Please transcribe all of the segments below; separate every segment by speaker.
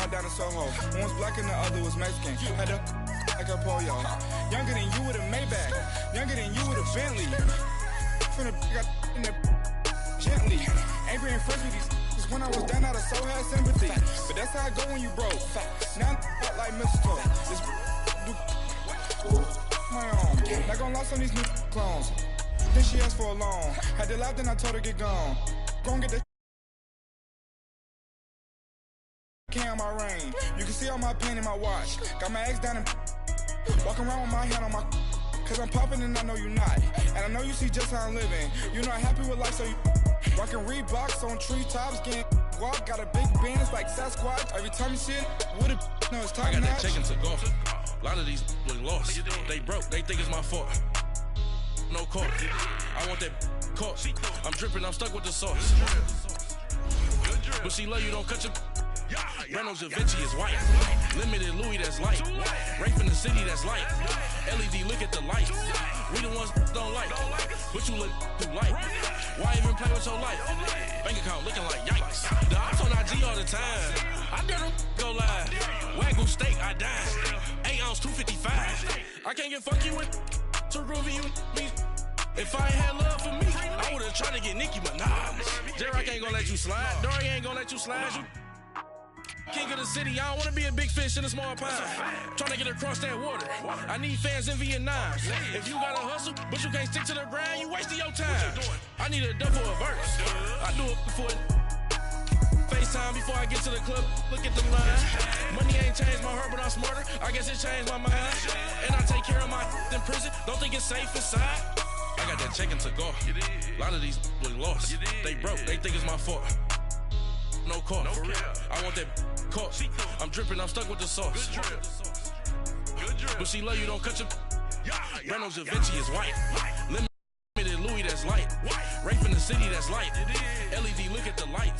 Speaker 1: ride down to Soho. One was black and the other was Mexican. Had a like a pollo. Younger than you with a Maybach. Younger than you with a Bentley. From the got in the gently. Angry and fresh with these. Cause when I was down out of so had sympathy. But that's how I go when you broke. Now I'm like mistletoe. This my own. Not gonna lost on these new clones. Then she asked for a loan. Had to laugh, then I told her get gone. Gon' get that on my rain. You can see all my pain in my watch. Got my ex down and walking around with my hand on my. Cause I'm popping and I know you not. And I know you see just how I'm living. You not happy with life, so you rockin' Reeboks on treetops, getting guap. Got a big band, it's like Sasquatch. Every time you see it, with it, no, it's top notch.
Speaker 2: I got that chicken to go. A lot of these look lost. They broke, they think it's my fault. No court. I want that court. I'm dripping, I'm stuck with the sauce. But she love you, don't cut your. Reynolds Da Vinci is white. Limited Louis, that's light. Rape in the city, that's light. LED, look at the light. We the ones don't like. But you look too light. Why even play with your life? Bank account looking like yikes. The ops on IG all the time. I dare them go live. Wagyu steak, I dine. 8 ounce, 255. I can't get fuck you with. So groovy you me. If I ain't had love for me, I would've tried to get Nicki Minaj. J-Rock ain't gonna let you slide. Dory ain't gonna let you slide. You king of the city, I don't wanna be a big fish in a small pond. Trying to get across that water. I need fans in Vietnam. If you gotta hustle, but you can't stick to the grind, you wasting your time. I need a double a verse. I do it before FaceTime before I get to the club. Look at the line. Money ain't changed my heart, but I'm smarter. I guess it changed my mind. And I take care of my in prison. Don't think it's safe inside. I got that chicken to go. A lot of these look lost. They broke, they think it's my fault. No court. I want that court. I'm dripping, I'm stuck with the sauce. But she love you, don't cut your. Reynolds Da Vinci is white. Limited Louis, that's light. Rape in the city, that's light. LED, look at the light.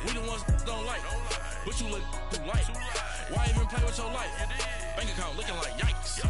Speaker 2: We the ones don't like. But you look too light. Why even play with your life? Bank account looking like yikes.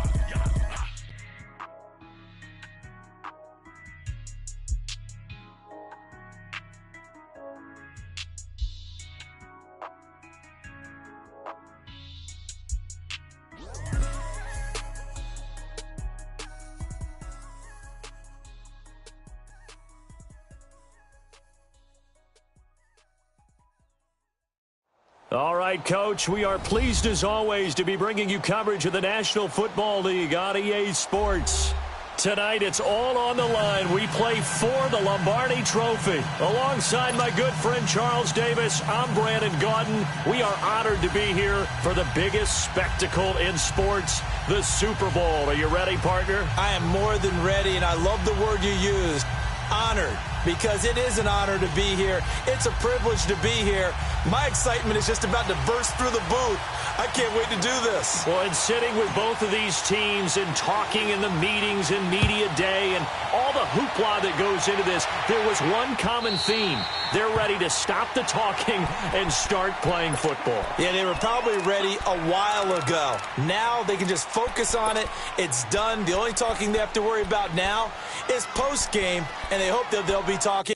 Speaker 3: All right, Coach, we are pleased as always to be bringing you coverage of the National Football League on EA Sports. Tonight, it's all on the line. We play for the Lombardi Trophy. Alongside my good friend Charles Davis, I'm Brandon Gaudin. We are honored to be here for the biggest spectacle in sports, the Super Bowl. Are you ready, partner?
Speaker 4: I am more than ready, and I love the word you used, honored, because it is an honor to be here. It's a privilege to be here. My excitement is just about to burst through the booth. I can't wait to do this.
Speaker 3: Well, and sitting with both of these teams and talking in the meetings and media day and all the hoopla that goes into this, there was one common theme. They're ready to stop the talking and start playing football.
Speaker 4: Yeah, they were probably ready a while ago. Now they can just focus on it. It's done. The only talking they have to worry about now is post-game, and they hope that they'll be talking.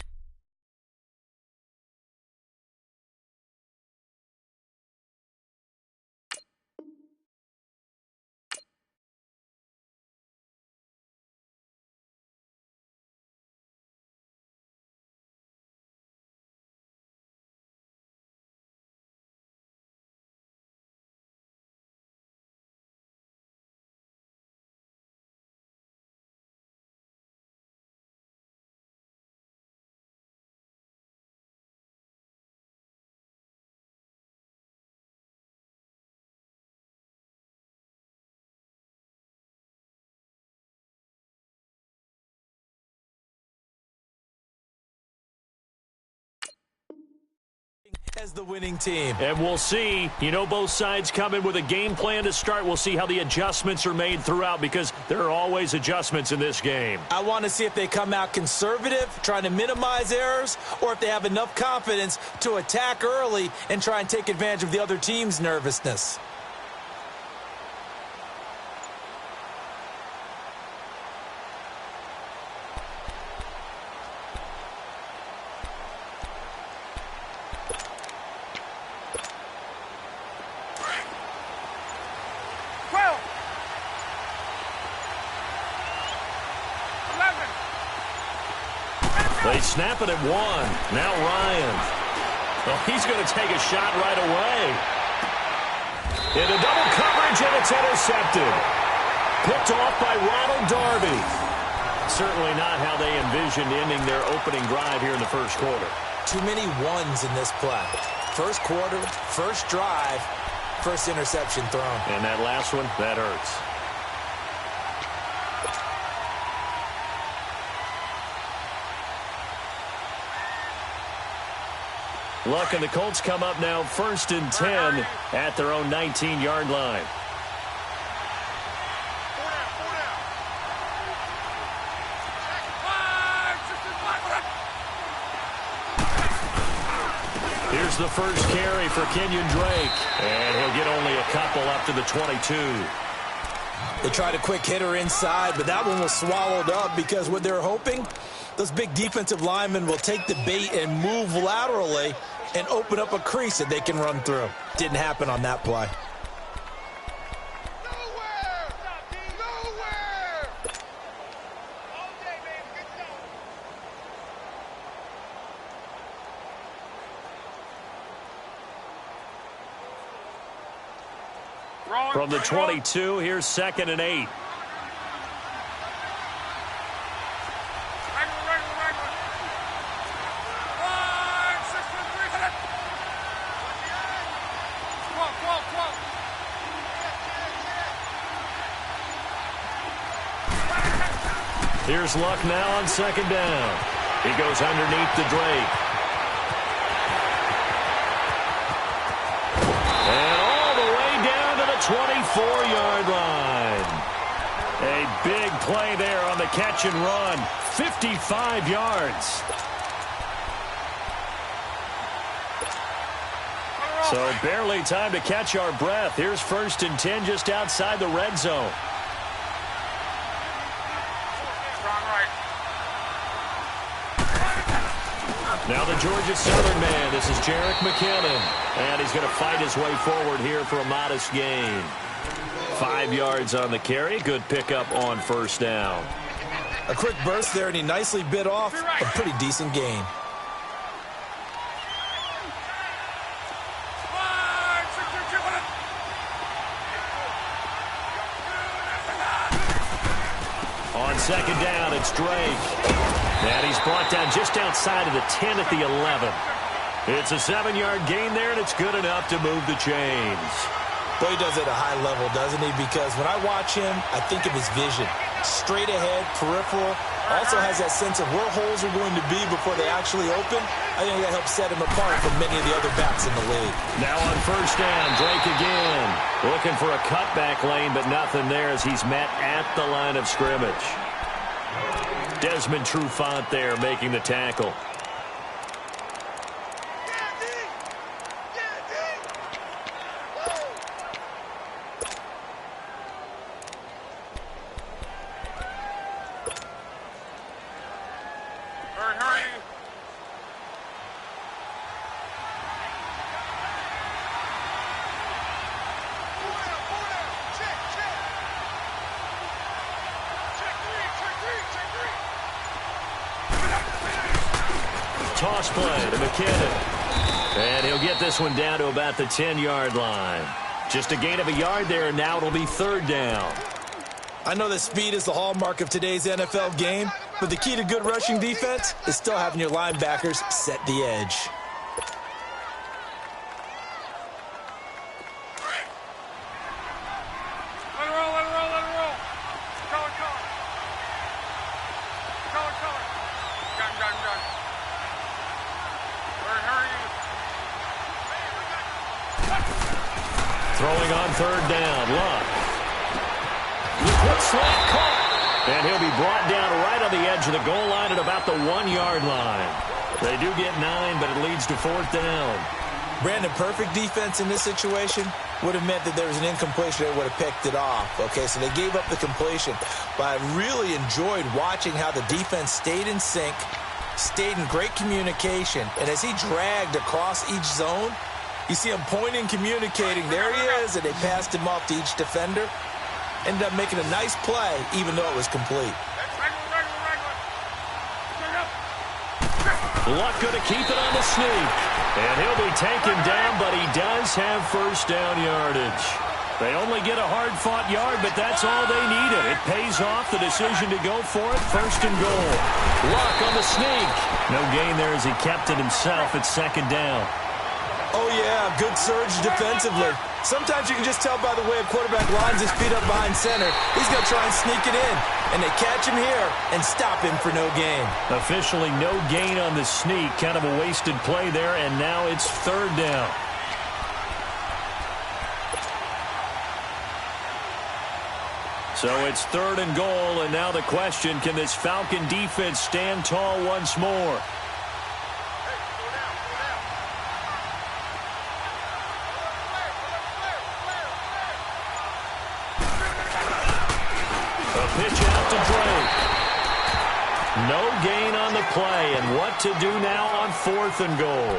Speaker 4: As the winning team.
Speaker 3: And we'll see, both sides come in with a game plan to start. We'll see how the adjustments are made throughout, because there are always adjustments in this game.
Speaker 4: I want to see if they come out conservative, trying to minimize errors, or if they have enough confidence to attack early and try and take advantage of the other team's nervousness.
Speaker 3: They snap it at one. Now Ryan. Well, he's going to take a shot right away. Into double coverage, and it's intercepted. Picked off by Ronald Darby. Certainly not how they envisioned ending their opening drive here in the first quarter.
Speaker 4: Too many ones in this play. First quarter, first drive, first interception thrown.
Speaker 3: And that last one, that hurts. Luck and the Colts come up now 1st and 10 at their own 19-yard line. Here's the first carry for Kenyon Drake, and he'll get only a couple up to the 22.
Speaker 4: They tried a quick hitter inside, but that one was swallowed up because what they're hoping, those big defensive linemen will take the bait and move laterally and open up a crease that they can run through. Didn't happen on that play.
Speaker 3: From the 22, here's 2nd and 8. Here's Luck now on 2nd down. He goes underneath to Drake. And all the way down to the 24-yard line. A big play there on the catch and run. 55 yards. So barely time to catch our breath. Here's 1st and 10 just outside the red zone. Now the Georgia Southern man. This is Jerick McKinnon. And he's going to fight his way forward here for a modest gain. 5 yards on the carry. Good pickup on 1st down.
Speaker 4: A quick burst there, and he nicely bit off a pretty decent gain.
Speaker 3: On 2nd down, it's Drake. And he's brought down just outside of the 10 at the 11. It's a 7-yard gain there, and it's good enough to move the chains.
Speaker 4: Boy, he does it at a high level, doesn't he? Because when I watch him, I think of his vision. Straight ahead, peripheral. Also has that sense of where holes are going to be before they actually open. I think that helps set him apart from many of the other backs in the league.
Speaker 3: Now on 1st down, Drake again. Looking for a cutback lane, but nothing there as he's met at the line of scrimmage. Desmond Trufant there making the tackle. Toss play to McKinnon. And he'll get this one down to about the 10-yard line. Just a gain of a yard there, and now it'll be 3rd down.
Speaker 4: I know that speed is the hallmark of today's NFL game, but the key to good rushing defense is still having your linebackers set the edge.
Speaker 3: Throwing on 3rd down, Luck. Quick slant caught. And he'll be brought down right on the edge of the goal line at about the 1-yard line. They do get 9, but it leads to 4th down.
Speaker 4: Brandon, perfect defense in this situation would have meant that there was an incompletion that would have picked it off. Okay, so they gave up the completion. But I really enjoyed watching how the defense stayed in sync, stayed in great communication, and as he dragged across each zone, you see him pointing, communicating. There he is, and they passed him off to each defender. Ended up making a nice play, even though it was complete.
Speaker 3: Luck going to keep it on the sneak. And he'll be taken down, but he does have first down yardage. They only get a hard-fought yard, but that's all they needed. It pays off the decision to go for it. First and goal. Luck on the sneak. No gain there as he kept it himself at second down.
Speaker 4: Oh, yeah, good surge defensively. Sometimes you can just tell by the way a quarterback lines his feet up behind center. He's going to try and sneak it in. And they catch him here and stop him for no gain. Officially no gain on the sneak. Kind of a wasted play there, and now it's third down. So it's third and goal, and now the question, can this Falcon defense stand tall once more? Pitch out to Drake. No gain on the play, and what to do now on fourth and goal.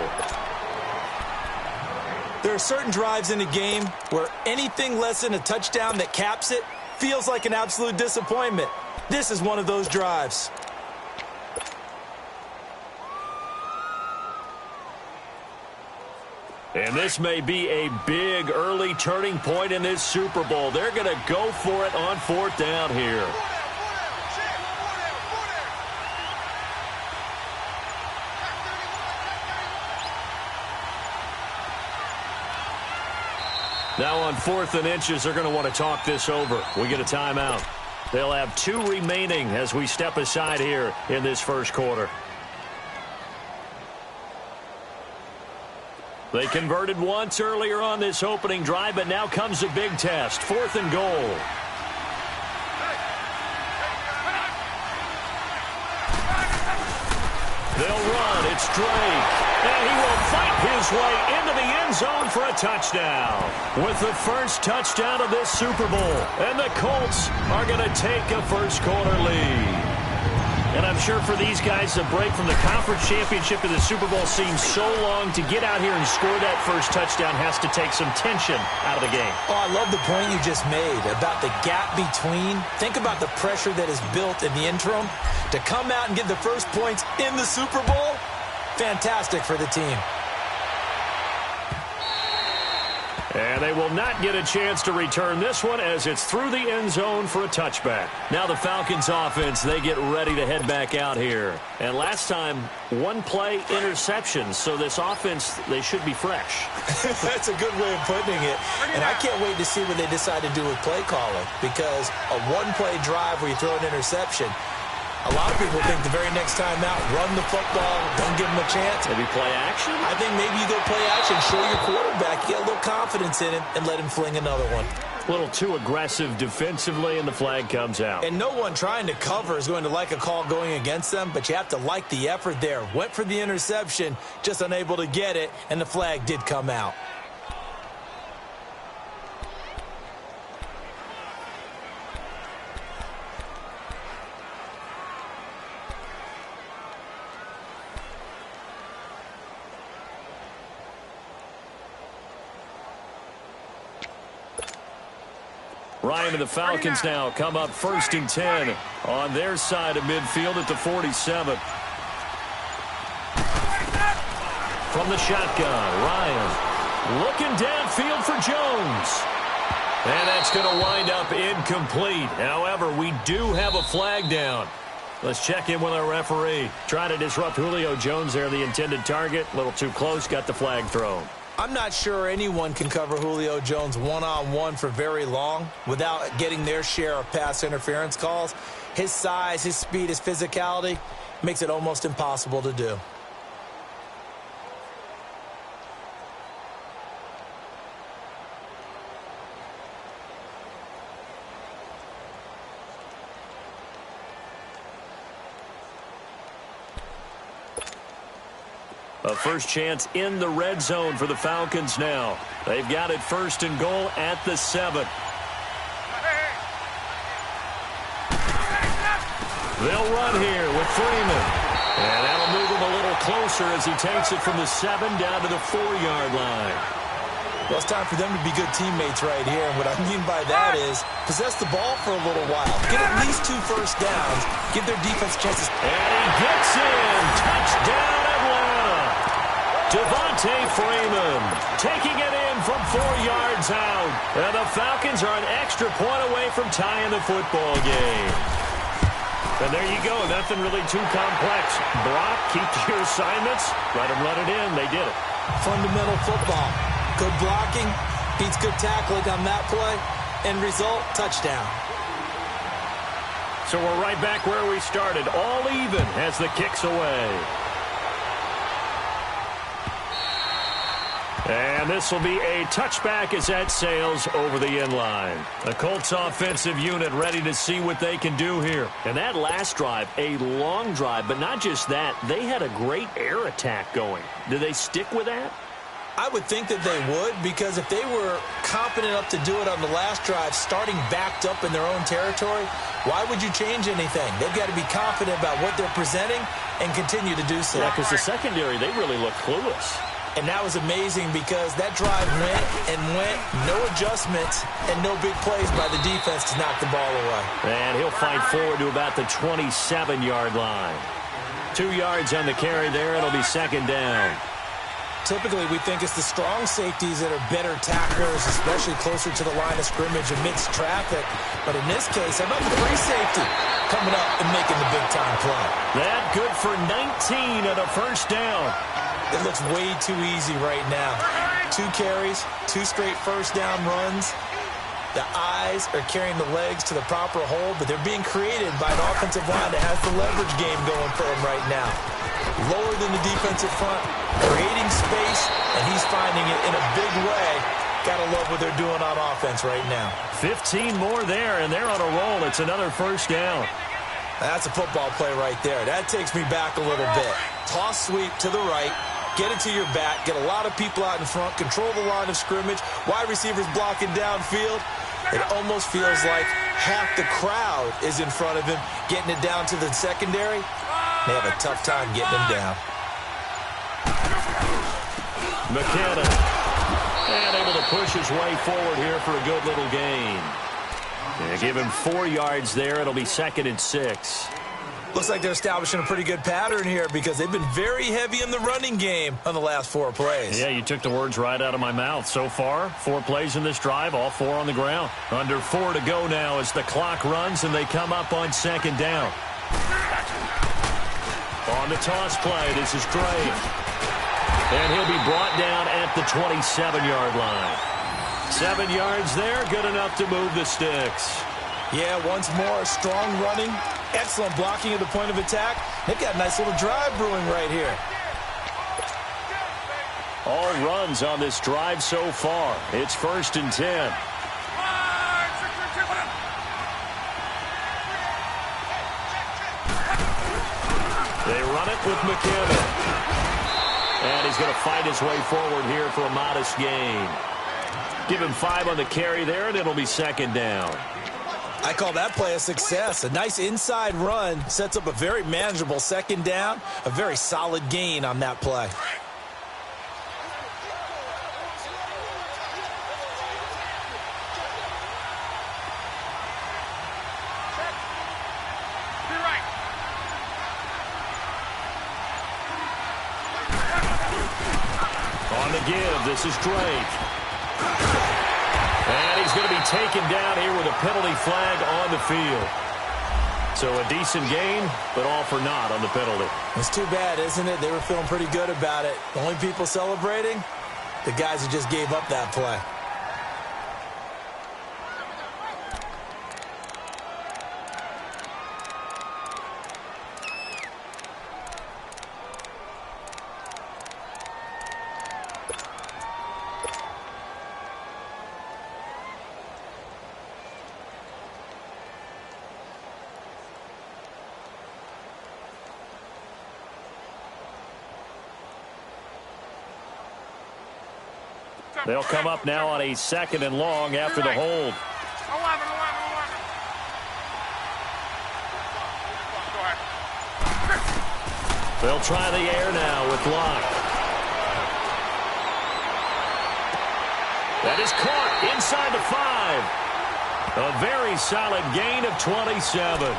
Speaker 4: There are certain drives in a game where anything less than a touchdown that caps it feels like an absolute disappointment. This is one of those drives. And this may be a big early turning point in this Super Bowl. They're going to go for it on fourth down here. Now on fourth and inches, they're going to want to talk this over. We get a timeout. They'll have 2 remaining as we step aside here in this first quarter. They converted once earlier on this opening drive, but now comes a big test. Fourth and goal. They'll run. It's Drake. And he will fight his way into the end zone for a touchdown. With the first touchdown of this Super Bowl. And the Colts are going to take a first quarter lead. And I'm sure for these guys, the break from the conference championship to the Super Bowl seems so long. To get out here and score that first touchdown has to take some tension out of the game. Oh, I love the point you just made about the gap between. Think about the pressure that is built in the interim. To come out and get the first points in the Super Bowl, fantastic for the team. And they will not get a chance to return this one as it's through the end zone for a touchback. Now the Falcons offense, they get ready to head back out here. And last time, 1-play interceptions. So this offense, they should be fresh. That's a good way of putting it. And I can't wait to see what they decide to do with play calling. Because a 1-play drive where you throw an interception, a lot of people think the very next time out, run the football, don't give them a chance. Maybe play action? I think maybe you go play action, show your quarterback, get a little confidence in him, and let him fling another one. A little too aggressive defensively, and the flag comes out. And no one trying to cover is going to like a call going against them, but you have to like the effort there. Went for the interception, just unable to get it, and the flag did come out. Ryan and the Falcons now come up first and 10 on their side of midfield at the 47. From the shotgun, Ryan looking downfield for Jones. And that's going to wind up incomplete. However, we do have a flag down. Let's check in with our referee. Trying to disrupt Julio Jones there, the intended target. A little too close, got the flag thrown. I'm not sure anyone can cover Julio Jones one-on-one for very long without getting their share of pass interference calls. His size, his speed, his physicality makes it almost impossible to do. A first chance in the red zone for the Falcons now. They've got it first and goal at the 7. They'll run here with Freeman. And that'll move him a little closer as he takes it from the 7 down to the 4-yard line. Well, it's time for them to be good teammates right here. And what I mean by that is possess the ball for a little while. Get at least 2 first downs. Give their defense chances. And he gets in. Touchdown,
Speaker 3: Devontae Freeman taking it in from 4 yards out. And the Falcons are an extra point away from tying the football game. And there you go. Nothing really too complex. Brock, keep to your assignments. Let them run it in. They did it.
Speaker 4: Fundamental football. Good blocking. Beats good tackling on that play. End result, touchdown.
Speaker 3: So we're right back where we started. All even as the kick's away. And this will be a touchback as that sails over the inline. The Colts offensive unit ready to see what they can do here. And that last drive, a long drive, but not just that. They had a great air attack going. Do they stick with that?
Speaker 4: I would think that they would, because if they were confident enough to do it on the last drive, starting backed up in their own territory, why would you change anything? They've got to be confident about what they're presenting and continue to do so.
Speaker 3: Yeah, because the secondary, they really look clueless.
Speaker 4: And that was amazing because that drive went and went, no adjustments, and no big plays by the defense to knock the ball away.
Speaker 3: And he'll fight forward to about the 27-yard line. 2 yards on the carry there. It'll be second down.
Speaker 4: Typically, we think it's the strong safeties that are better tacklers, especially closer to the line of scrimmage amidst traffic. But in this case, how about the free safety coming up and making the big-time play?
Speaker 3: That good for 19 and a first down.
Speaker 4: It looks way too easy right now. 2 carries, 2 straight first down runs. The eyes are carrying the legs to the proper hole, but they're being created by an offensive line that has the leverage game going for them right now. Lower than the defensive front, creating space, and he's finding it in a big way. Gotta love what they're doing on offense right now.
Speaker 3: 15 more there, and they're on a roll. It's another first down.
Speaker 4: That's a football play right there. That takes me back a little bit. Toss sweep to the right. Get it to your back. Get a lot of people out in front. Control the line of scrimmage. Wide receivers blocking downfield. It almost feels like half the crowd is in front of him, getting it down to the secondary. They have a tough time getting him down.
Speaker 3: McKinnon. And able to push his way forward here for a good little gain. Yeah, give him 4 yards there. It'll be second and 6.
Speaker 4: Looks like they're establishing a pretty good pattern here because they've been very heavy in the running game on the last 4 plays.
Speaker 3: Yeah, you took the words right out of my mouth. So far, 4 plays in this drive, all 4 on the ground. Under 4 to go now as the clock runs and they come up on second down. On the toss play, this is Drake. And he'll be brought down at the 27-yard line. 7 yards there, good enough to move the sticks.
Speaker 4: Yeah, once more, strong running, excellent blocking at the point of attack. They've got a nice little drive brewing right here.
Speaker 3: All runs on this drive so far. It's first and 10. They run it with McKinnon. And he's going to fight his way forward here for a modest gain. Give him 5 on the carry there, and it'll be second down.
Speaker 4: I call that play a success. A nice inside run sets up a very manageable second down. A very solid gain on that play.
Speaker 3: On the give, this is Drake. And he's going to be taken down here with a penalty flag on the field. So a decent gain, but all for naught on the penalty.
Speaker 4: It's too bad, isn't it? They were feeling pretty good about it. The only people celebrating, the guys who just gave up that play.
Speaker 3: They'll come up now on a second and long after the hold. They'll try the air now with Locke. That is caught inside the 5. A very solid gain of 27.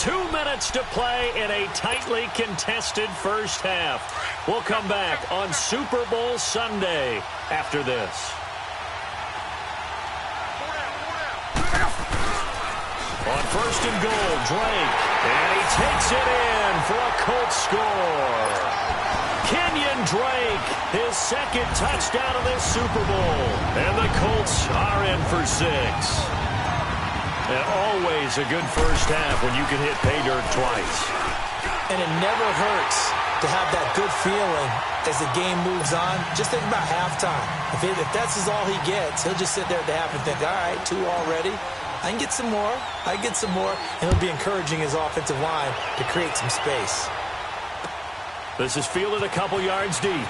Speaker 3: 2 minutes to play in a tightly contested first half. We'll come back on Super Bowl Sunday after this. On first and goal, Drake. And he takes it in for a Colts score. Kenyon Drake, his second touchdown of this Super Bowl. And the Colts are in for 6. And always a good first half when you can hit pay dirt twice.
Speaker 4: And it never hurts to have that good feeling as the game moves on. Just think about halftime. If that's all he gets, he'll just sit there at the half and think, all right, 2 already. I can get some more. I can get some more. And he'll be encouraging his offensive line to create some space.
Speaker 3: This is fielded a couple yards deep.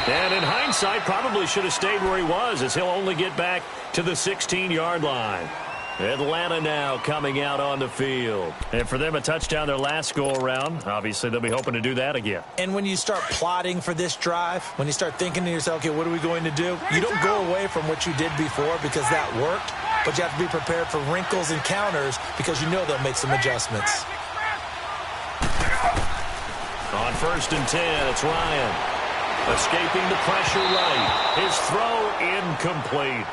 Speaker 3: And in hindsight, probably should have stayed where he was, as he'll only get back to the 16-yard line. Atlanta now coming out on the field. And for them, a touchdown their last go-around. Obviously, they'll be hoping to do that again.
Speaker 4: And when you start plotting for this drive, when you start thinking to yourself, okay, what are we going to do? You don't go away from what you did before because that worked, but you have to be prepared for wrinkles and counters because you know they'll make some adjustments.
Speaker 3: On first and 10, it's Ryan. Escaping the pressure right. His throw incomplete.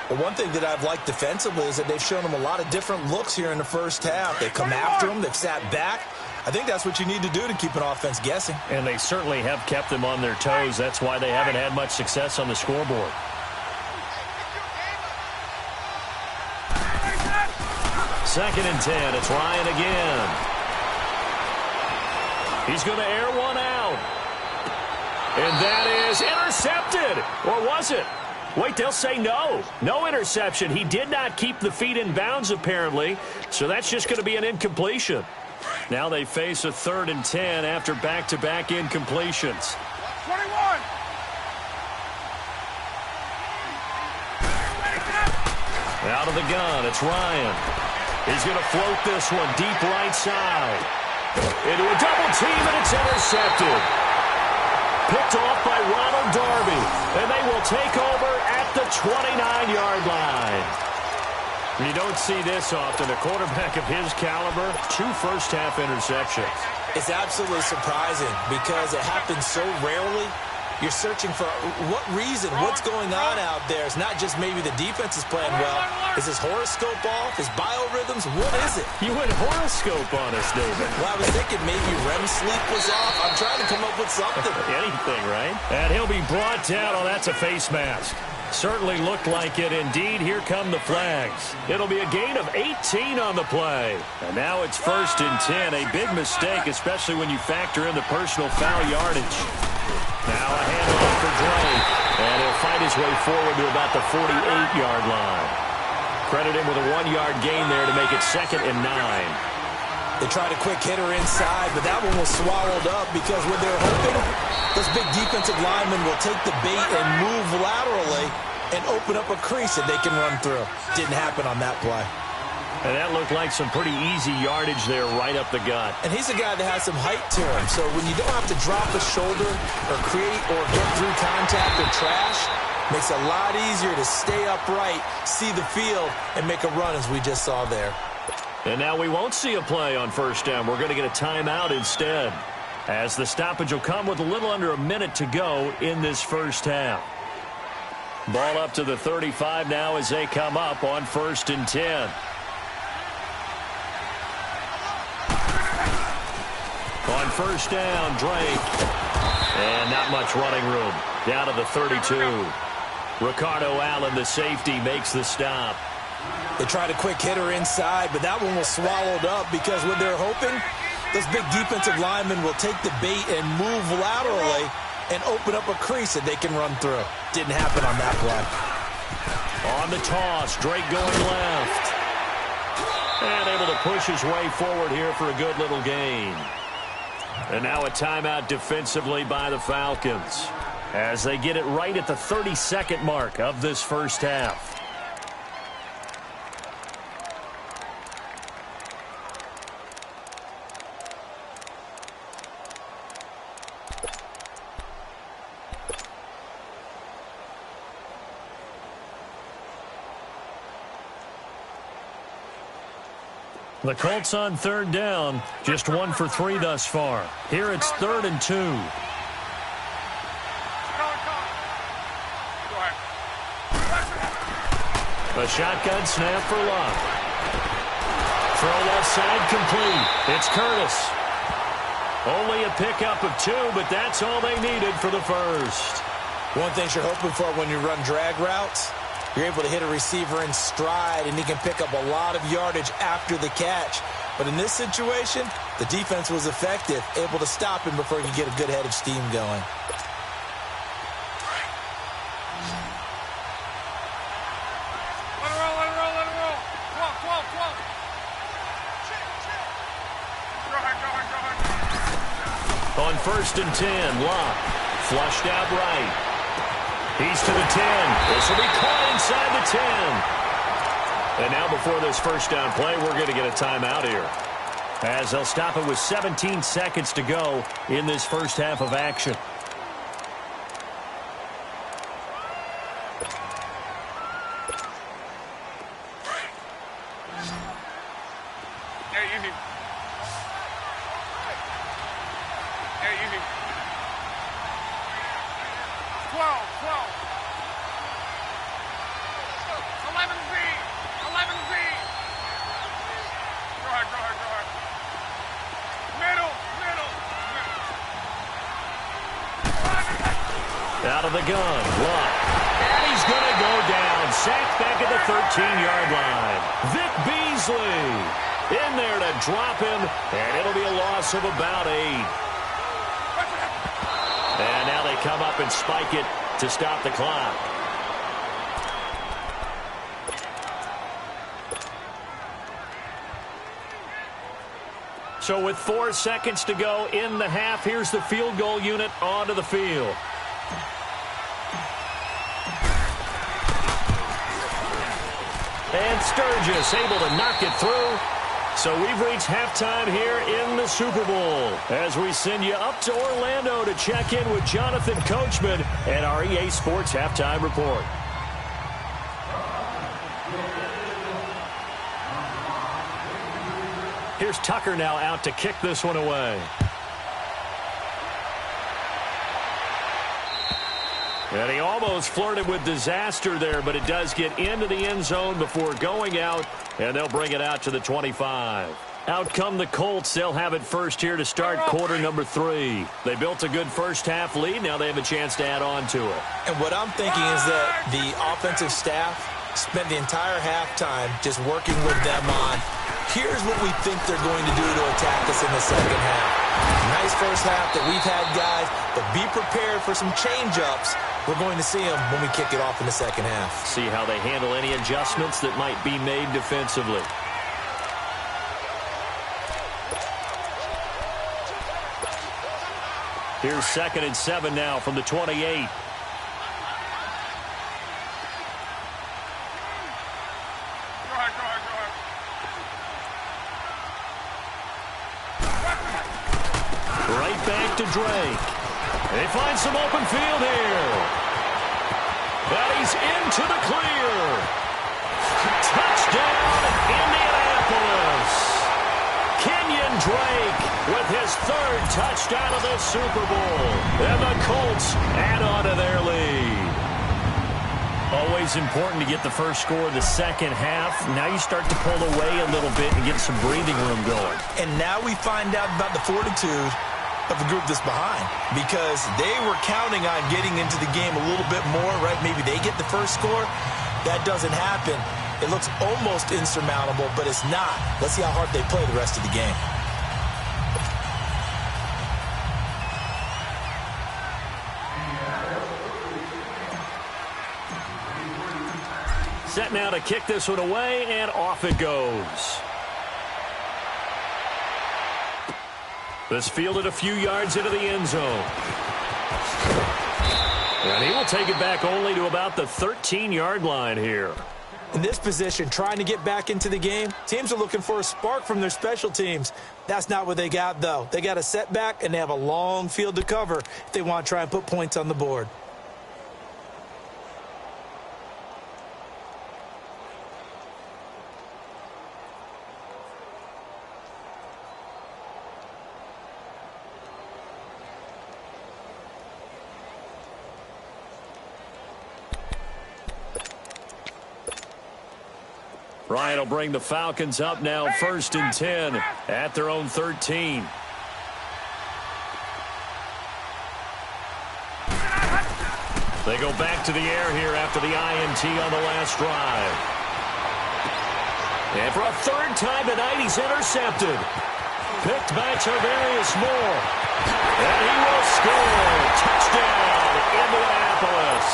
Speaker 4: Well, one thing that I've liked defensively is that they've shown him a lot of different looks here in the first half. They've come after him. They've sat back. I think that's what you need to do to keep an offense guessing.
Speaker 3: And they certainly have kept them on their toes. That's why they haven't had much success on the scoreboard. Second and 10. It's Ryan again. He's going to air one out. And that is intercepted. Or was it? Wait, they'll say no. No interception. He did not keep the feet in bounds, apparently. So that's just going to be an incompletion. Now they face a 3rd and 10 after back-to-back incompletions.
Speaker 1: 21.
Speaker 3: Out of the gun, it's Ryan. He's going to float this one deep right side. Into a double team, and it's intercepted. Picked off by Ronald Darby, and they will take over at the 29-yard line. You don't see this often. A quarterback of his caliber, 2 first-half interceptions.
Speaker 4: It's absolutely surprising because it happens so rarely. You're searching for what reason, what's going on out there. It's not just maybe the defense is playing well. Is his horoscope off? His biorhythms? What is it?
Speaker 3: You went horoscope on us, David.
Speaker 4: Well, I was thinking maybe REM sleep was off. I'm trying to come up with something.
Speaker 3: Anything, right? And he'll be brought down. Oh, that's a face mask. Certainly looked like it. Indeed, here come the flags. It'll be a gain of 18 on the play. And now it's 1st and 10. A big mistake, especially when you factor in the personal foul yardage. Now a handoff for Drake. And he'll fight his way forward to about the 48-yard line. Credit him with a 1-yard gain there to make it 2nd and 9.
Speaker 4: They tried a quick hitter inside, but that one was swallowed up because when they're hoping, those big defensive linemen will take the bait and move laterally and open up a crease that they can run through. Didn't happen on that play.
Speaker 3: And that looked like some pretty easy yardage there right up the gut.
Speaker 4: And he's a guy that has some height to him, so when you don't have to drop a shoulder or create or get through contact or trash, makes it a lot easier to stay upright, see the field, and make a run as we just saw there.
Speaker 3: And now we won't see a play on first down. We're going to get a timeout instead, as the stoppage will come with a little under a minute to go in this first half. Ball up to the 35 now as they come up on 1st and 10. On first down, Drake. And not much running room. Down to the 32. Ricardo Allen, the safety, makes the stop.
Speaker 4: They tried a quick hitter inside, but that one was swallowed up because when they're hoping, those big defensive linemen will take the bait and move laterally and open up a crease that they can run through. Didn't happen on that play.
Speaker 3: On the toss, Drake going left. And able to push his way forward here for a good little gain. And now a timeout defensively by the Falcons as they get it right at the 32nd mark of this first half. The Colts on third down, just 1 for 3 thus far. Here it's 3rd and 2. A shotgun snap for Love. Throw left side complete. It's Curtis. Only a pickup of 2, but that's all they needed for the first.
Speaker 4: One thing you're hoping for when you run drag routes, you're able to hit a receiver in stride, and he can pick up a lot of yardage after the catch. But in this situation, the defense was effective, able to stop him before he could get a good head of steam going.
Speaker 3: On 1st and 10, Locke flushed out right. He's to the 10. This will be caught inside the 10. And now before this first down play, we're going to get a timeout here, as they'll stop it with 17 seconds to go in this first half of action. Out of the gun, Locke. And he's going to go down. Sacked back at the 13-yard line. Vic Beasley in there to drop him, and it'll be a loss of about 8. And now they come up and spike it to stop the clock. So with 4 seconds to go in the half, here's the field goal unit onto the field. And Sturgis able to knock it through. So we've reached halftime here in the Super Bowl, as we send you up to Orlando to check in with Jonathan Coachman and our EA Sports Halftime Report. Here's Tucker now out to kick this one away. And he almost flirted with disaster there, but it does get into the end zone before going out, and they'll bring it out to the 25. Out come the Colts. They'll have it first here to start quarter number 3. They built a good first half lead. Now they have a chance to add on to it.
Speaker 4: And what I'm thinking is that the offensive staff spent the entire halftime just working with them on, here's what we think they're going to do to attack us in the second half. Nice first half that we've had, guys, but be prepared for some change-ups. We're going to see them when we kick it off in the second half.
Speaker 3: See how they handle any adjustments that might be made defensively. Here's 2nd and 7 now from the 28. Right back to Drake. They find some open field here. But he's into the clear. Touchdown, Indianapolis. Kenyon Drake with his 3rd touchdown of the Super Bowl. And the Colts add on to their lead. Always important to get the first score of the second half. Now you start to pull away a little bit and get some breathing room going.
Speaker 4: And now we find out about the fortitude of the group that's behind, because they were counting on getting into the game a little bit more, right? Maybe they get the first score. That doesn't happen. It looks almost insurmountable, but it's not. Let's see how hard they play the rest of the game.
Speaker 3: Set now to kick this one away, and off it goes. This fielded a few yards into the end zone. And he will take it back only to about the 13-yard line here.
Speaker 4: In this position, trying to get back into the game, teams are looking for a spark from their special teams. That's not what they got, though. They got a setback, and they have a long field to cover if they want to try and put points on the board.
Speaker 3: Ryan will bring the Falcons up now 1st and 10 at their own 13. They go back to the air here after the INT on the last drive. And for a 3rd time tonight, he's intercepted. Picked by Tarvarius Moore. And he will score. Touchdown, Indianapolis.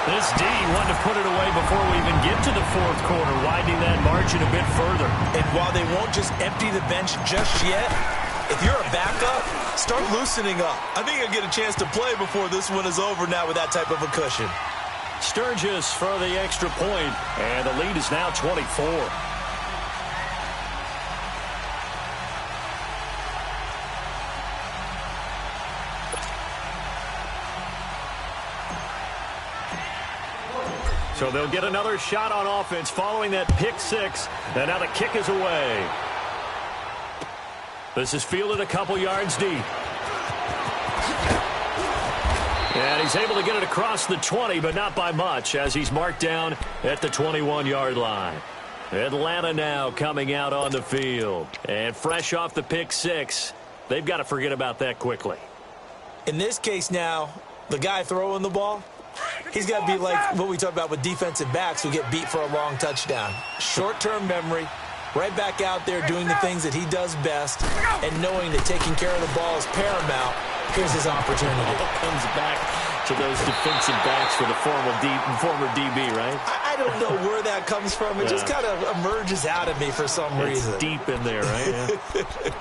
Speaker 3: This D wanted to put it away before we even get to the 4th quarter, widening that margin a bit further.
Speaker 4: And while they won't just empty the bench just yet, if you're a backup, start loosening up. I think you'll get a chance to play before this one is over now with that type of a cushion.
Speaker 3: Sturgis for the extra point, and the lead is now 24. So they'll get another shot on offense following that pick 6. And now the kick is away. This is fielded a couple yards deep. And he's able to get it across the 20, but not by much, as he's marked down at the 21-yard line. Atlanta now coming out on the field. And fresh off the pick 6, they've got to forget about that quickly.
Speaker 4: In this case now, the guy throwing the ball, he's got to be like what we talk about with defensive backs who get beat for a long touchdown. Short-term memory, right back out there doing the things that he does best, and knowing that taking care of the ball is paramount. Here's his opportunity.
Speaker 3: Comes back to those defensive backs for the former DB, right?
Speaker 4: I don't know where that comes from. It just kind of emerges out of me for some reason.
Speaker 3: It's deep in there, right? Yeah.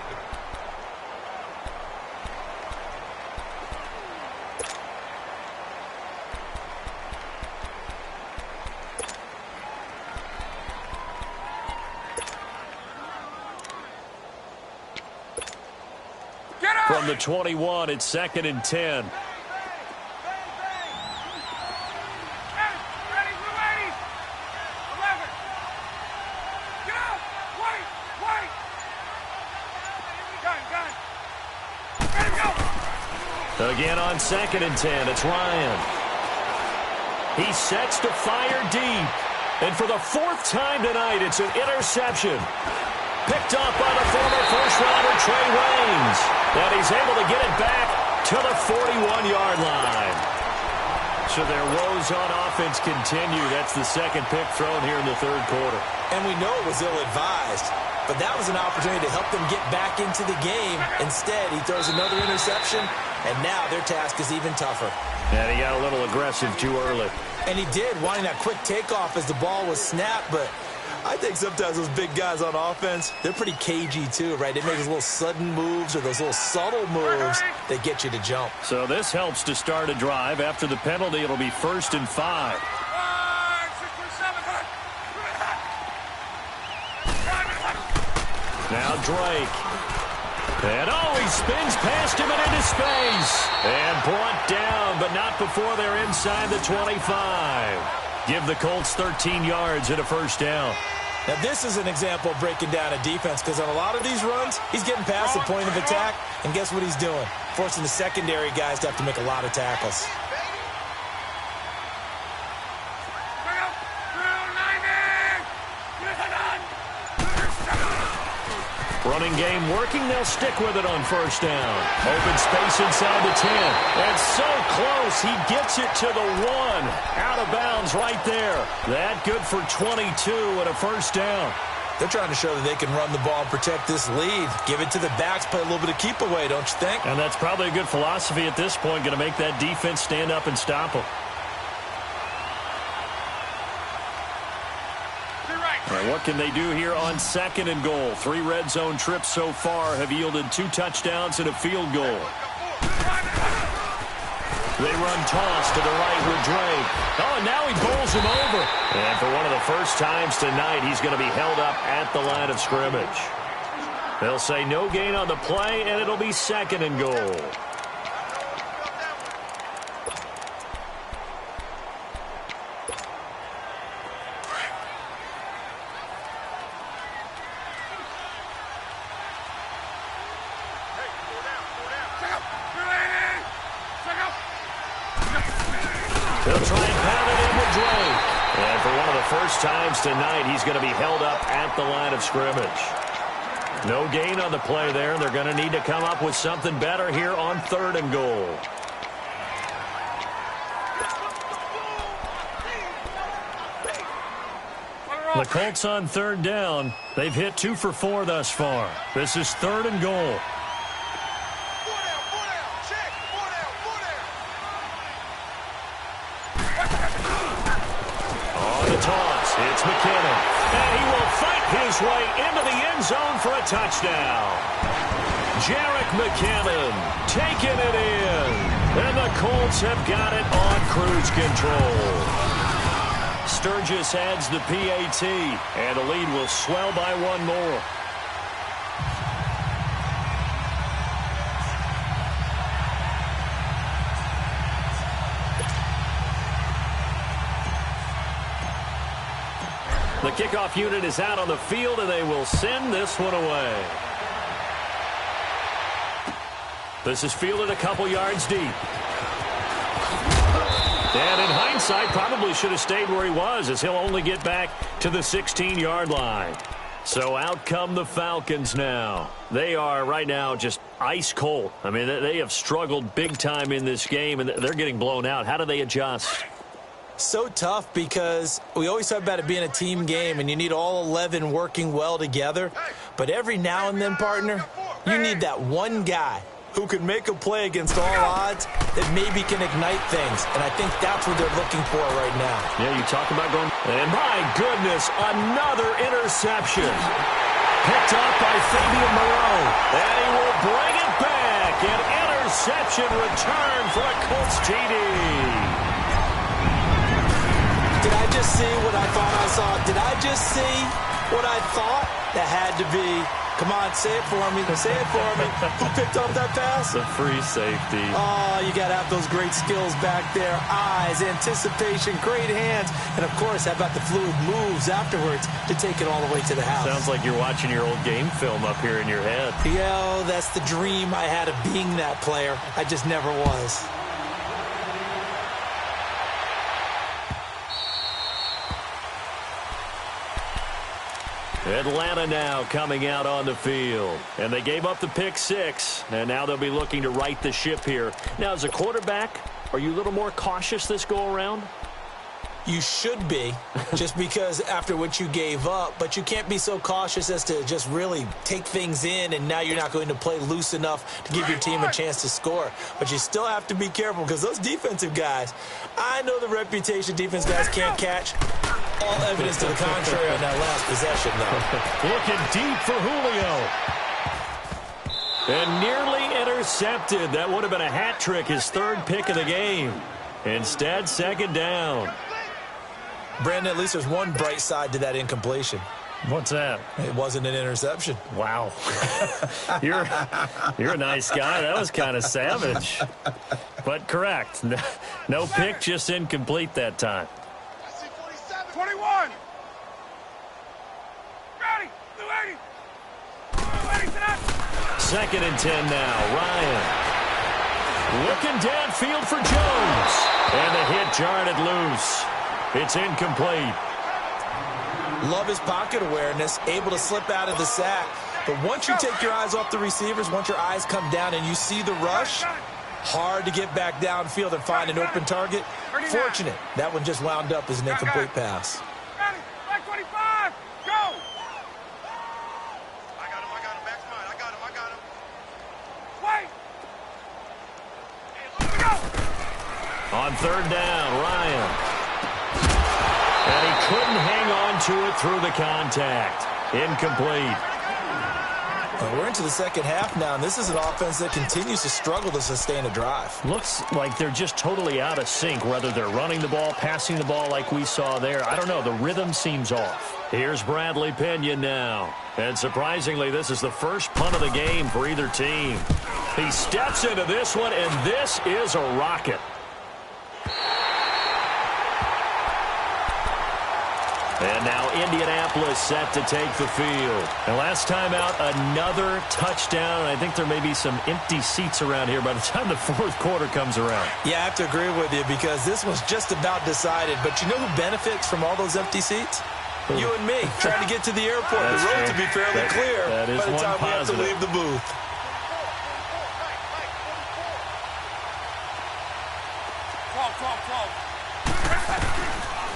Speaker 3: From the 21, it's 2nd and 10. Again on 2nd and 10, it's Ryan. He sets to fire deep. And for the 4th time tonight, it's an interception. Picked up by the former first-rounder Trey Waynes. And he's able to get it back to the 41-yard line. So their woes on offense continue. That's the 2nd pick thrown here in the 3rd quarter.
Speaker 4: And we know it was ill-advised, but that was an opportunity to help them get back into the game. Instead, he throws another interception, and now their task is even tougher.
Speaker 3: And he got a little aggressive too early.
Speaker 4: And he did, wanting that quick takeoff as the ball was snapped, but I think sometimes those big guys on offense, they're pretty cagey too, right? They make those little sudden moves or those little subtle moves that get you to jump.
Speaker 3: So this helps to start a drive. After the penalty, it'll be 1st and 5. Now Drake. And he spins past him and into space. And brought down, but not before they're inside the 25. Give the Colts 13 yards and a 1st down.
Speaker 4: Now, this is an example of breaking down a defense, because on a lot of these runs, he's getting past the point of attack, and guess what he's doing? Forcing the secondary guys to have to make a lot of tackles.
Speaker 3: Running game working. They'll stick with it on 1st down. Open space inside the 10. And so close. He gets it to the 1. Out of bounds right there. That good for 22 and a 1st down.
Speaker 4: They're trying to show that they can run the ball and protect this lead. Give it to the backs, play a little bit of keep away, don't you think?
Speaker 3: And that's probably a good philosophy at this point. Going to make that defense stand up and stop them. And what can they do here on 2nd and goal? 3 red zone trips so far have yielded 2 touchdowns and a field goal. They run toss to the right with Drake. And now he bowls him over. And for one of the first times tonight, he's going to be held up at the line of scrimmage. They'll say no gain on the play, and it'll be 2nd and goal. They'll try and pound it in with Drake. And for one of the first times tonight, he's going to be held up at the line of scrimmage. No gain on the play there, and they're going to need to come up with something better here on 3rd and goal. The Colts on 3rd down. They've hit 2 for 4 thus far. This is 3rd and goal. On the toss, it's McKinnon. And he will fight his way into the end zone for a touchdown. Jerick McKinnon taking it in. And the Colts have got it on cruise control. Sturgis adds the PAT, and the lead will swell by 1 more. The kickoff unit is out on the field, and they will send this one away. This is fielded a couple yards deep. And in hindsight, probably should have stayed where he was, as he'll only get back to the 16-yard line. So out come the Falcons now. They are right now just ice cold. I mean, they have struggled big time in this game, and they're getting blown out. How do they adjust?
Speaker 4: So tough, because we always talk about it being a team game, and you need all 11 working well together. But every now and then, partner, you need that one guy who could make a play against all odds that maybe can ignite things. And I think that's what they're looking for right now.
Speaker 3: Yeah, you talk about going... And my goodness, another interception. Picked up by Fabian Moreau. And he will bring it back. An interception return for a Colts TD.
Speaker 4: Did I just see what I thought I saw? Did I just see what I thought? That had to be... Come on, say it for me. Say it for me. Who picked up that pass?
Speaker 3: The free safety.
Speaker 4: Oh, you got to have those great skills back there. Eyes, anticipation, great hands. And, of course, how about the fluid moves afterwards to take it all the way to the house?
Speaker 3: Sounds like you're watching your old game film up here in your head.
Speaker 4: Yeah, that's the dream I had of being that player. I just never was.
Speaker 3: Atlanta now coming out on the field. And they gave up the pick 6. And now they'll be looking to right the ship here. Now, as a quarterback, are you a little more cautious this go-around?
Speaker 4: You should be, just because after what you gave up. But you can't be so cautious as to just really take things in, and now you're not going to play loose enough to give your team a chance to score. But you still have to be careful, because those defensive guys, I know the reputation defense guys can't catch. All evidence to the contrary on that last possession, though.
Speaker 3: Looking deep for Julio. And nearly intercepted. That would have been a hat trick, his 3rd pick of the game. Instead, 2nd down.
Speaker 4: Brandon, at least there's one bright side to that incompletion.
Speaker 3: What's that?
Speaker 4: It wasn't an interception.
Speaker 3: Wow. You're a nice guy. That was kind of savage. But correct. No pick, just incomplete that time.
Speaker 1: 21. Ready. 280.
Speaker 3: 2nd and 10 now. Ryan. Looking downfield for Jones. And the hit jarred it loose. It's incomplete.
Speaker 4: Love his pocket awareness, able to slip out of the sack. But once you take your eyes off the receivers, once your eyes come down and you see the rush, hard to get back downfield and find an open target. Fortunate, that one just wound up as an incomplete pass.
Speaker 1: Ready. 25. Go. I got him. Max mine. I got him. Wait. Let's go.
Speaker 3: On 3rd down, Ryan. And he couldn't hang on to it through the contact. Incomplete.
Speaker 4: Well, we're into the second half now, and this is an offense that continues to struggle to sustain a drive.
Speaker 3: Looks like they're just totally out of sync, whether they're running the ball, passing the ball like we saw there. I don't know. The rhythm seems off. Here's Bradley Pinion now. And surprisingly, this is the first punt of the game for either team. He steps into this one, and this is a rocket. And now Indianapolis set to take the field. And last time out, another touchdown. I think there may be some empty seats around here by the time the fourth quarter comes around.
Speaker 4: Yeah, I have to agree with you because this was just about decided. But you know who benefits from all those empty seats? You and me, trying to get to the airport. The road to be fairly clear by the time we have to leave the booth.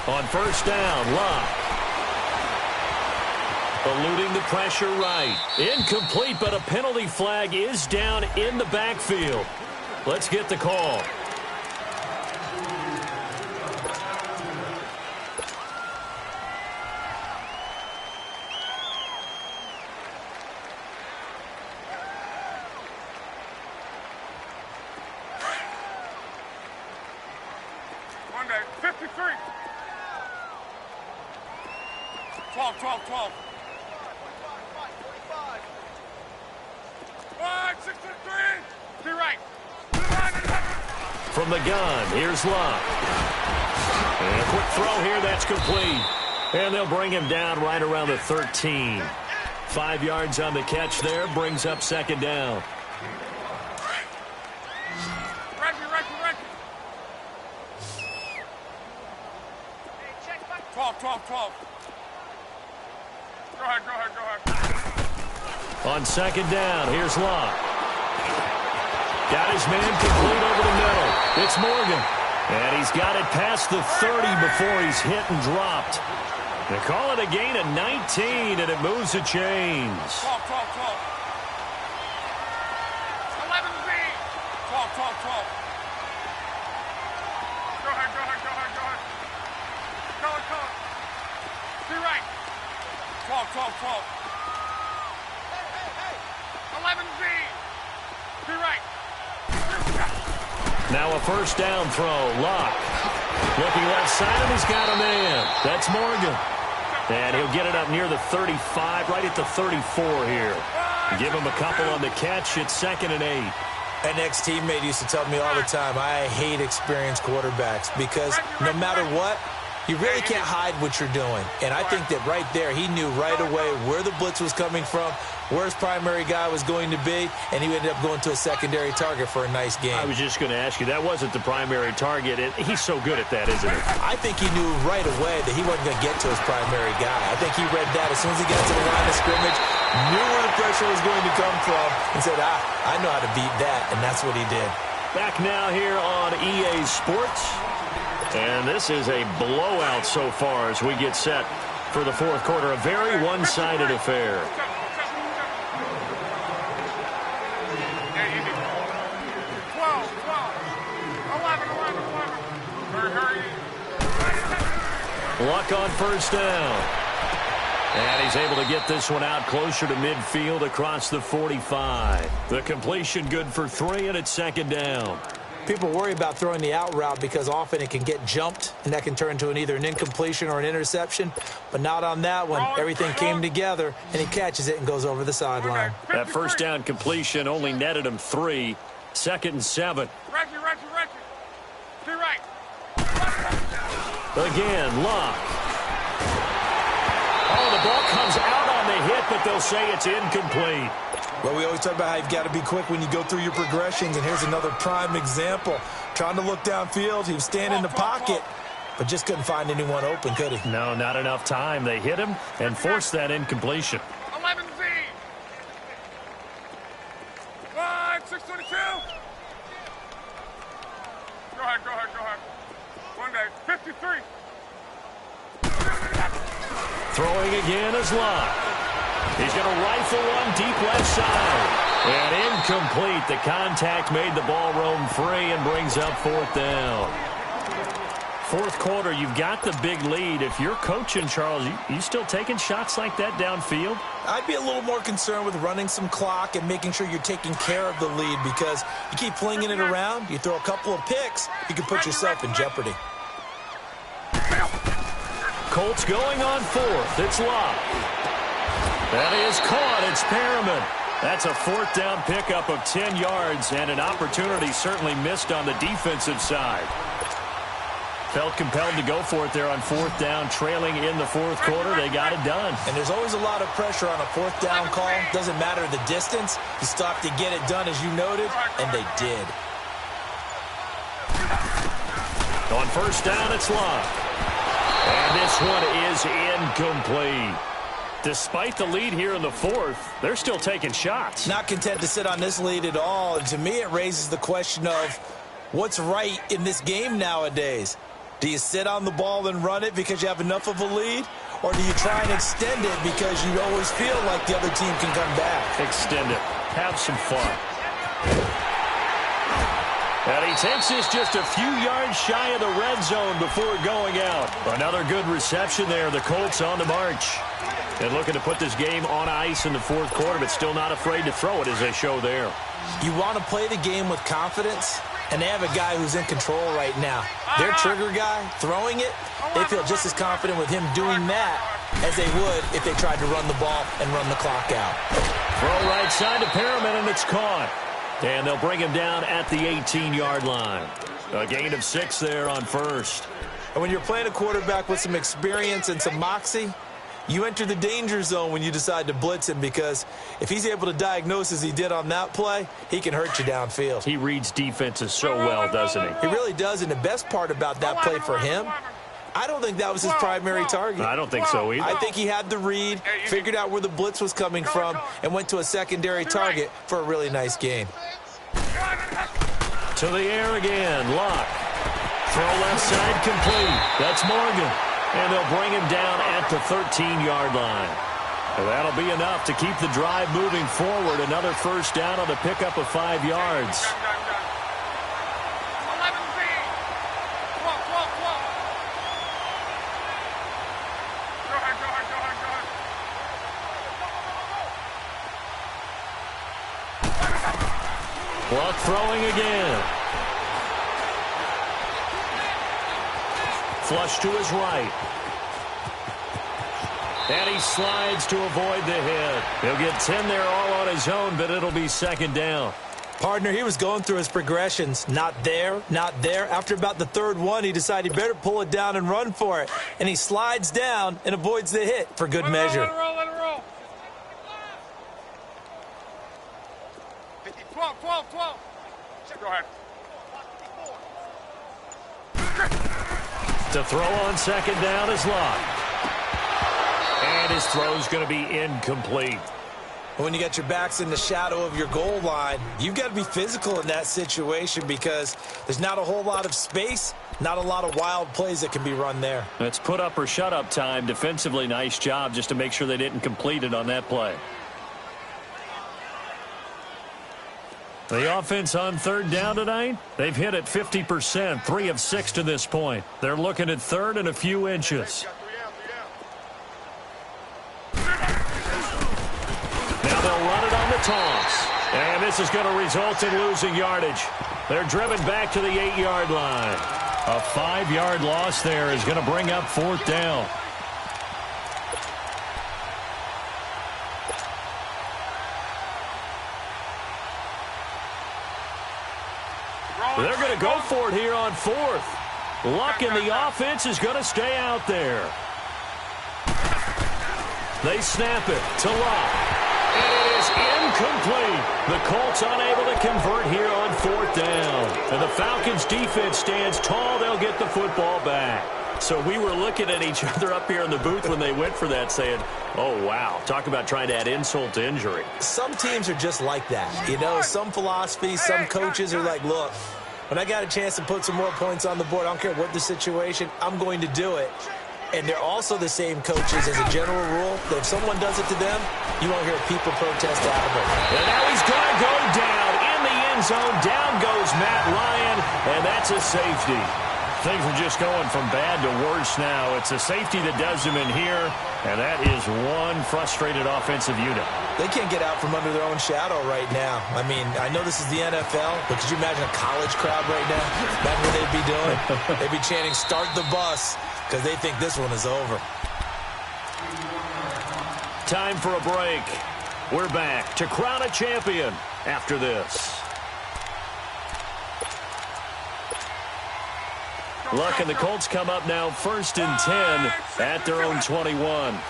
Speaker 3: On first down, Locke. Eluding the pressure right. Incomplete, but a penalty flag is down in the backfield. Let's get the call.
Speaker 1: Monday, 53. 12. 5, 6, 3. To right.
Speaker 3: From the gun, here's Locke. And a quick throw here, that's complete. And they'll bring him down right around the 13. 5 yards on the catch there, brings up second down.
Speaker 1: Right. 12. Go ahead.
Speaker 3: On second down, here's Locke. Got his man complete over the middle. It's Morgan. And he's got it past the 30 before he's hit and dropped. They call it a gain of 19, and it moves the chains.
Speaker 1: 12. 11 Z. 12. Go ahead. Call it. To right. 12. 11 Z. To right.
Speaker 3: Now a first down throw. Locke. Looking left side, and he's got a man. That's Morgan. And he'll get it up near the 35, right at the 34 here. Give him a couple on the catch. It's 2nd and 8.
Speaker 4: An ex-teammate used to tell me all the time, I hate experienced quarterbacks because no matter what, you really can't hide what you're doing. And I think that right there, he knew right away where the blitz was coming from, where his primary guy was going to be, and he ended up going to a secondary target for a nice game.
Speaker 3: I was just going to ask you, that wasn't the primary target. He's so good at that, isn't he?
Speaker 4: I think he knew right away that he wasn't going to get to his primary guy. I think he read that as soon as he got to the line of scrimmage, knew where the pressure was going to come from, and said, I know how to beat that, and that's what he did.
Speaker 3: Back now here on EA Sports. And this is a blowout so far as we get set for the fourth quarter. A very one-sided affair. 11. Luck on first down. And he's able to get this one out closer to midfield across the 45. The completion good for 3, and it's 2nd down.
Speaker 4: People worry about throwing the out route because often it can get jumped, and that can turn into either an incompletion or an interception. But not on that one. Everything came together, and he catches it and goes over the sideline.
Speaker 3: That first down completion only netted him 3. 2nd and 7.
Speaker 1: Reggie. To right.
Speaker 3: Again, Locke. Oh, the ball comes out on the hit, but they'll say it's incomplete.
Speaker 4: Well, we always talk about how you've got to be quick when you go through your progressions, and here's another prime example. Trying to look downfield, he was standing in the pocket, but just couldn't find anyone open, could he?
Speaker 3: No, not enough time. They hit him and forced that incompletion.
Speaker 1: 11 Z. 5, 6, 22. Go ahead. Monday, 53.
Speaker 3: Throwing again is Locke. He's going to rifle one deep left side. And incomplete. The contact made the ball roam free and brings up 4th down. Fourth quarter, you've got the big lead. If you're coaching, Charles, you still taking shots like that downfield?
Speaker 4: I'd be a little more concerned with running some clock and making sure you're taking care of the lead because you keep flinging it around, you throw a couple of picks, you can put yourself in jeopardy.
Speaker 3: Colts going on 4th. It's Locke. That is caught. It's Perriman. That's a 4th down pickup of 10 yards and an opportunity certainly missed on the defensive side. Felt compelled to go for it there on fourth down, trailing in the fourth quarter. They got it done.
Speaker 4: And there's always a lot of pressure on a fourth down call. Doesn't matter the distance. You still have to get it done, as you noted, and they did.
Speaker 3: On first down, it's Locke. And this one is incomplete. Despite the lead here in the fourth, they're still taking shots.
Speaker 4: Not content to sit on this lead at all. And to me, it raises the question of what's right in this game nowadays. Do you sit on the ball and run it because you have enough of a lead? Or do you try and extend it because you always feel like the other team can come back?
Speaker 3: Extend it. Have some fun. And he takes this just a few yards shy of the red zone before going out. Another good reception there. The Colts on the march. And looking to put this game on ice in the fourth quarter, but still not afraid to throw it as they show there.
Speaker 4: You want to play the game with confidence, and they have a guy who's in control right now. Their trigger guy, throwing it, they feel just as confident with him doing that as they would if they tried to run the ball and run the clock out.
Speaker 3: Throw right side to Perriman, and it's caught. And they'll bring him down at the 18-yard line. A gain of 6 there on first.
Speaker 4: And when you're playing a quarterback with some experience and some moxie, you enter the danger zone when you decide to blitz him, because if he's able to diagnose as he did on that play, he can hurt you downfield.
Speaker 3: He reads defenses so well, doesn't he?
Speaker 4: He really does, and the best part about that play for him, I don't think that was his primary target.
Speaker 3: I don't think so either.
Speaker 4: I think he had the read, figured out where the blitz was coming from, and went to a secondary target for a really nice gain.
Speaker 3: To the air again, Locke. Throw left side complete. That's Morgan. And they'll bring him down at the 13-yard line. And that'll be enough to keep the drive moving forward. Another first down on the pickup of 5 yards. Luck throwing again. Flush to his right. And he slides to avoid the hit. He'll get 10 there all on his own, but it'll be second down.
Speaker 4: Partner, he was going through his progressions. Not there, not there. After about the third one, he decided he better pull it down and run for it. And he slides down and avoids the hit for good measure.
Speaker 5: Let it roll, let it roll. 50, 12, 12, 12. Go ahead.
Speaker 3: To throw on second down is Locke. And his throw's going to be incomplete.
Speaker 4: When you got your backs in the shadow of your goal line, you've got to be physical in that situation because there's not a whole lot of space, not a lot of wild plays that can be run there.
Speaker 3: It's put up or shut up time. Defensively, nice job just to make sure they didn't complete it on that play. The offense on third down tonight, they've hit it 50%, 3 of 6 to this point. They're looking at third and a few inches. Now they'll run it on the toss. And this is going to result in losing yardage. They're driven back to the 8-yard line. A 5-yard loss there is going to bring up fourth down. They're going to go for it here on fourth. Luck in the offense is going to stay out there. They snap it to Luck. And it is incomplete. The Colts unable to convert here on fourth down. And the Falcons defense stands tall. They'll get the football back. So we were looking at each other up here in the booth when they went for that saying, oh, wow, talk about trying to add insult to injury.
Speaker 4: Some teams are just like that. You know, some philosophies, some coaches are like, look, when I got a chance to put some more points on the board, I don't care what the situation, I'm going to do it. And they're also the same coaches as a general rule that if someone does it to them, you won't hear people protest out of it.
Speaker 3: And now he's going to go down in the end zone. Down goes Matt Ryan, and that's a safety. Things are just going from bad to worse now. It's a safety that does them in here, and that is one frustrated offensive unit.
Speaker 4: They can't get out from under their own shadow right now. I mean, I know this is the NFL, but could you imagine a college crowd right now? Imagine what they'd be doing. They'd be chanting, start the bus, because they think this one is over.
Speaker 3: Time for a break. We're back to crown a champion after this. Look, and the Colts come up now 1st and 10 at their own 21.
Speaker 5: 12.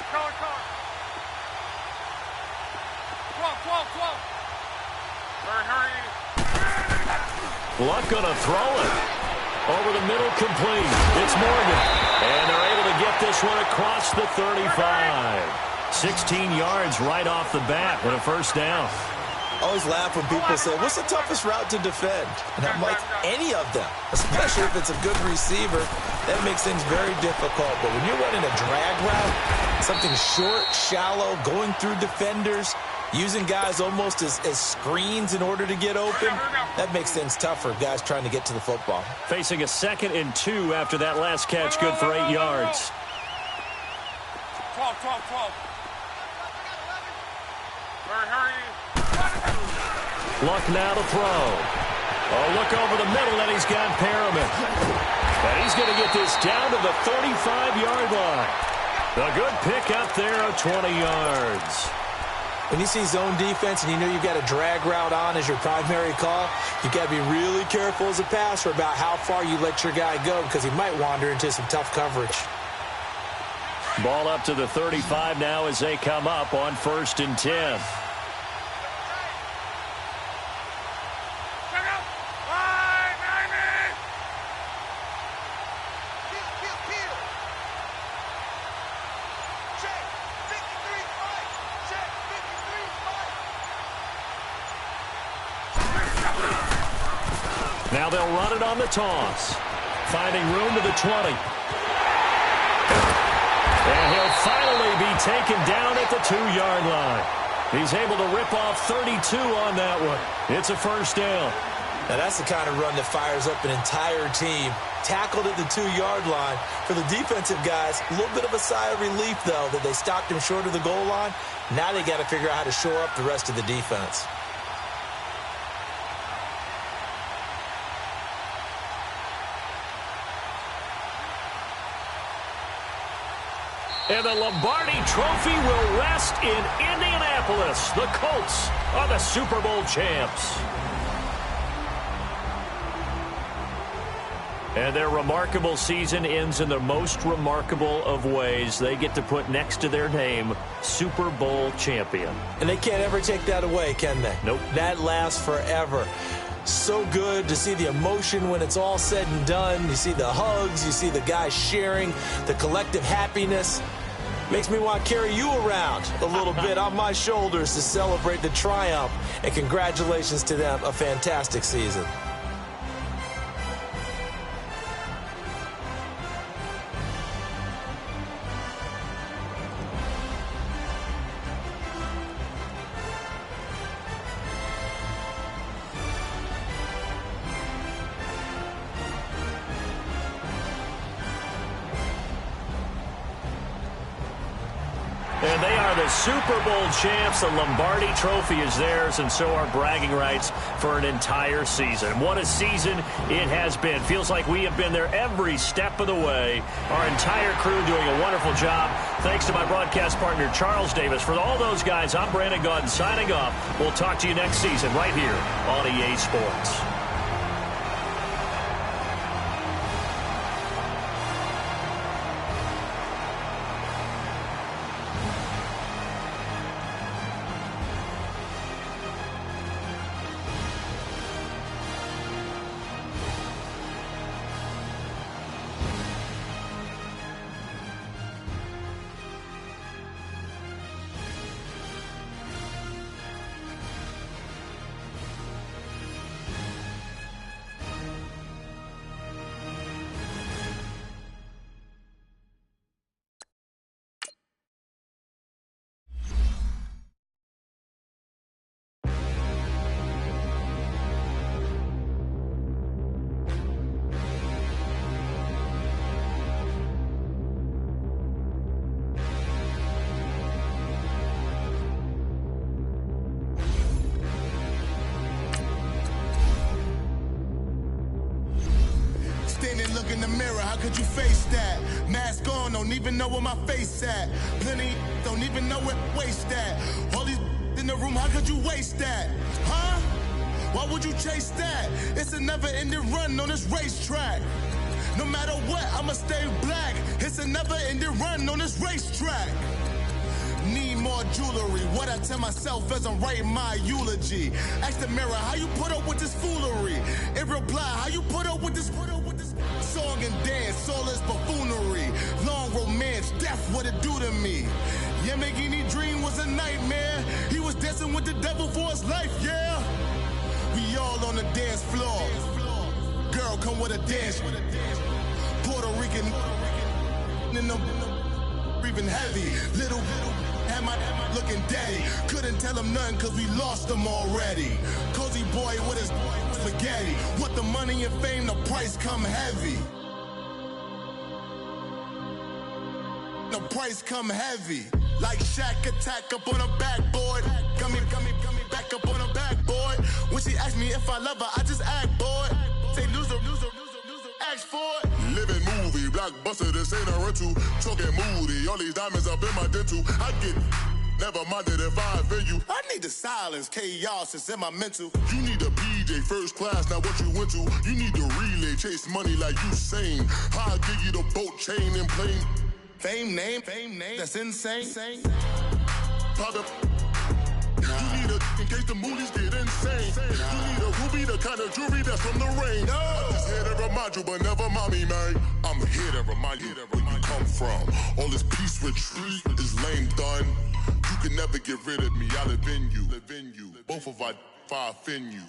Speaker 5: Hurry.
Speaker 3: Luck gonna throw it. Over the middle, complete. It's Morgan. And they're able to get this one across the 35. 16 yards right off the bat with a first down.
Speaker 4: I always laugh when people say, what's the toughest route to defend? And I'm like, any of them, especially if it's a good receiver. That makes things very difficult. But when you're running a drag route, something short, shallow, going through defenders, using guys almost as screens in order to get open, that makes things tougher, guys trying to get to the football.
Speaker 3: Facing a 2nd and 2 after that last catch, good for 8 yards.
Speaker 5: 12. Hurry.
Speaker 3: Luck now to throw. Oh, look over the middle, and he's got Perriman. And he's going to get this down to the 35-yard line. A good pick up there of 20 yards.
Speaker 4: When you see zone defense and you know you've got a drag route on as your primary call, you've got to be really careful as a passer about how far you let your guy go because he might wander into some tough coverage.
Speaker 3: Ball up to the 35 now as they come up on 1st and 10. Now they'll run it on the toss. Finding room to the 20. And he'll finally be taken down at the 2-yard line. He's able to rip off 32 on that one. It's a first down.
Speaker 4: Now that's the kind of run that fires up an entire team. Tackled at the 2-yard line. For the defensive guys, a little bit of a sigh of relief, though, that they stopped him short of the goal line. Now they got to figure out how to shore up the rest of the defense.
Speaker 3: And the Lombardi Trophy will rest in Indianapolis. The Colts are the Super Bowl champs. And their remarkable season ends in the most remarkable of ways. They get to put next to their name, Super Bowl champion.
Speaker 4: And they can't ever take that away, can they?
Speaker 3: Nope.
Speaker 4: That lasts forever. So good to see the emotion when it's all said and done. You see the hugs, you see the guys sharing, the collective happiness. Makes me want to carry you around a little bit on my shoulders to celebrate the triumph. And congratulations to them, a fantastic season.
Speaker 3: And they are the Super Bowl champs. The Lombardi Trophy is theirs, and so are bragging rights for an entire season. What a season it has been. Feels like we have been there every step of the way. Our entire crew doing a wonderful job. Thanks to my broadcast partner, Charles Davis. For all those guys, I'm Brandon Gaudin signing off. We'll talk to you next season right here on EA Sports.
Speaker 6: Look in the mirror, how could you face that? Mask on, don't even know where my face at. Plenty don't even know where waste at. All these in the room, how could you waste that? Huh? Why would you chase that? It's a never-ending run on this racetrack. No matter what, I'ma stay black. It's a never-ending run on this racetrack. Need more jewelry. What I tell myself as I'm writing my eulogy. Ask the mirror, how you put up with this foolery? It reply, how you put up with this song and dance, soulless buffoonery. Long romance, death, what it do to me? Yamagini dream was a nightmare. He was dancing with the devil for his life, yeah. We all on the dance floor. Girl, come with a dance. Puerto Rican in the breathing heavy. Little had my looking daddy. Couldn't tell him nothing cause we lost him already. Cozy boy with his spaghetti. With the money and fame, the price come heavy. The price come heavy. Like Shaq attack up on a backboard. Come back up on a backboard. When she asked me if I love her, I just act bored. Say loser, ask for it. Living movie, blockbuster, this ain't a rental. Talking moody, all these diamonds up in my dental. I get never minded if I offend you. I need the silence, chaos is in my mental. You need a PJ first class, not what you went to. You need the relay, chase money like you sane. I'll give you the boat chain and plane. Fame name, that's insane. Private. You need a in case the movies get insane. You need a ruby, the kind of jewelry that's from the rain. I'm just here to remind you, but never mind me, man. I'm here to remind you where you come from. All this peace retreat is lame done. You can never get rid of me. I live in you. Both of our offend you.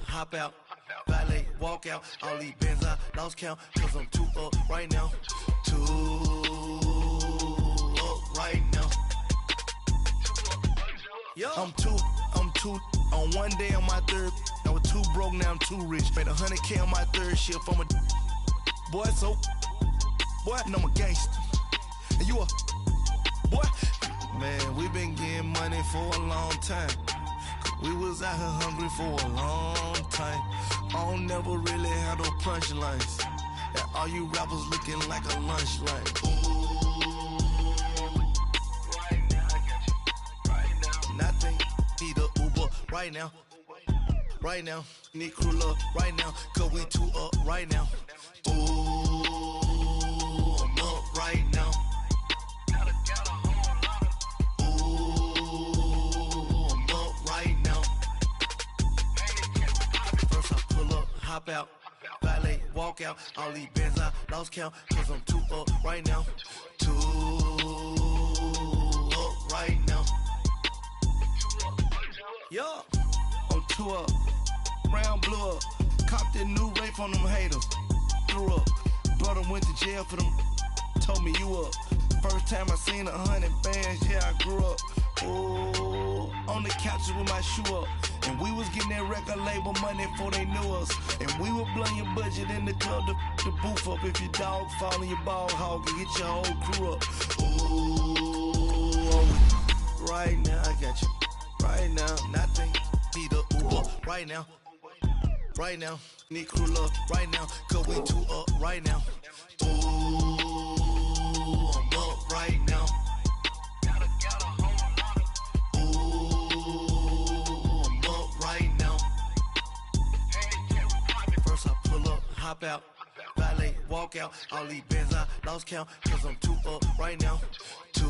Speaker 7: Hop out, valet, walk out. All these bands I lost count, cause I'm too up right now. Too up right now. I'm too on one day on my third. I was too broke, now I'm too rich. Made 100K on my third shift from a boy, so boy, and I'm a gangster. And you a boy. Man, we been getting money for a long time. We was out here hungry for a long time. I don't never really have no punchlines. And all you rappers looking like a lunch line. Right now, I got you. Right now. Nothing. Need a Uber right now. Right now. Need crew love right now. Cause we too up right now. Ooh, I'm up right now. Hop out, valet, walk out. All these bands I lost count, cause I'm too up right now. Too up right now. Yo, I'm too up. Round blew up. Copped that new rape on them haters. Threw up. Brother went to jail for them. Told me you up. First time I seen 100 bands, yeah, I grew up. Ooh, on the couches with my shoe up. And we was getting that record label money before they knew us. And we were blowing your budget in the club to boof up. If your dog fall in your ball hog and get your whole crew up. Ooh, right now, I got you. Right now, nothing. Need a Uber right now. Right now, need crew love right now. Cause we too up right now. Ooh, I'm up right now. Hop out, valet, walk out. All these bands I lost count, cause I'm too up right now. Too